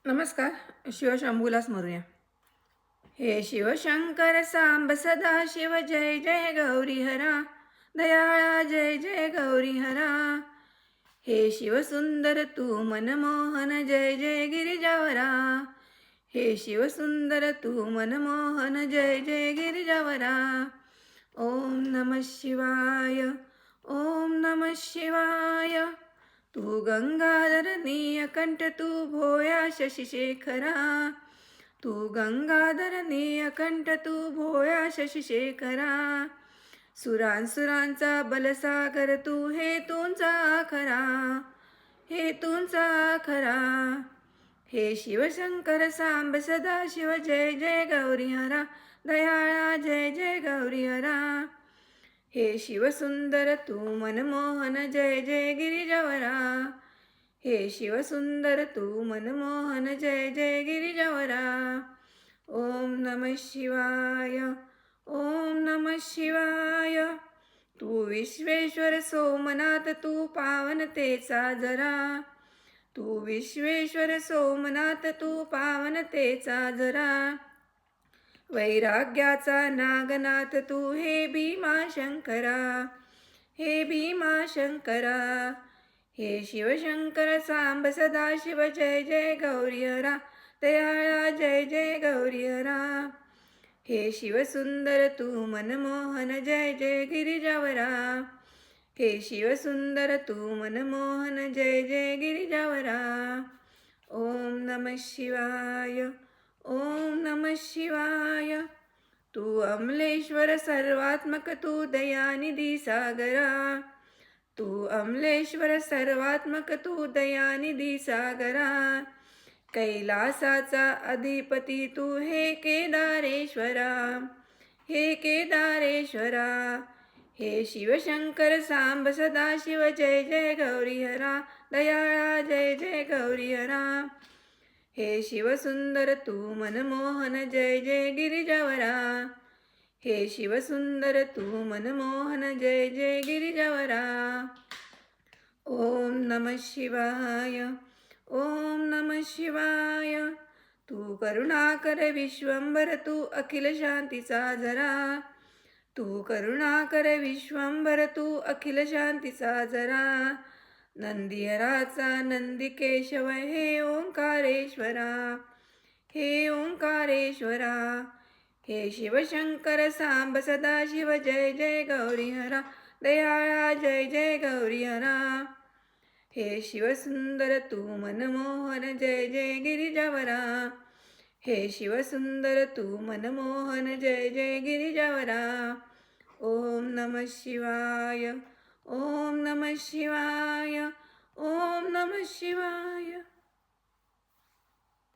नमस्कार. शिवशंभूला स्मरूया. हे शिवशंकर सांब सदा शिव, जय जय गौरी हरा, दयाळा जय जय गौरी हरा. हे शिवसुंदर तू मनमोहन, जय जय गिरिजावरा. हे शिवसुंदर तू मनमोहन, जय जय गिरिजावरा. ओम नमः शिवाय, ओम नमः शिवाय. तू गंगाधर नीलकंठ, तू भोया शशिशेखरा. तू गंगाधर नीलकंठ, तू भोया शशिशेखरा. सुरांचा बलसागर तू, हेतूंचा खरा, हेतूंचा खरा. हे शिवशंकर सांब सदाशिव, जय जय गौरी हरा, दयाळा जय जय गौरी हरा. हे शिवसुंदर तू मनमोहन, जय जय गिरिजावरा. हे शिवसुंदर तू मनमोहन, जय जय गिरिजावरा. ओम नमः शिवाय, ओम नमः शिवाय. तू विश्वेश्वर सोमनाथ, तू पावनतेचा जरा. तू विश्वेश्वर सोमनाथ, तू पावनतेचा जरा. वैराग्याचा नागनाथ तू, हे भीमा शंकरा, हे भीमा शंकरा. हे शिवशंकर सांब सदाशिव, जय जय गौरी हरा, दयाळा जय जय गौरी हरा. हे शिवसुंदर तू मनमोहन, जय जय गिरिजावरा. हे शिवसुंदर तू मनमोहन, जय जय गिरिजावरा. ओम नमः शिवाय, ओम नमः शिवाय. तू अमलेश्वर सर्वात्मक, तू दयानिधी सागरा. तू अमलेश्वर सर्वात्मक, तू दयानिधी सागरा. कैलासाचा अधिपती तू, हे केदारेश्वरा, हे केदारेश्वरा. हे शिवशंकर सांब सदाशिव, जय जय गौरी हरा, दयाळा जय जय गौरी हरा. हे शिवसुंदर तू मनमोहन, जय जय गिरिजावरा. हे शिवसुंदर तू मनमोहन, जय जय गिरिजावरा. ओम नमः शिवाय, ओम नमः शिवाय. तू करुणाकर विश्वंभर, तू अखिल शांतीचा जरा. तू करुणाकर विश्वंभर, तू अखिल शांतीचा जरा. नंदीहराचा नंदिकेशव, हे ओंकारेश्वरा, हे ओंकारेश्वरा. हे शिवशंकर सांब सदाशिव, जय जय गौरी हरा, दयाळा जय जय गौरी हरा. हे शिवसुंदर तू मनमोहन, जय जय गिरिजावरा. हे शिवसुंदर तू मनमोहन, जय जय गिरिजावरा. ओम नमः शिवाय, ओम नमः शिवाय, ओम नमः शिवाय.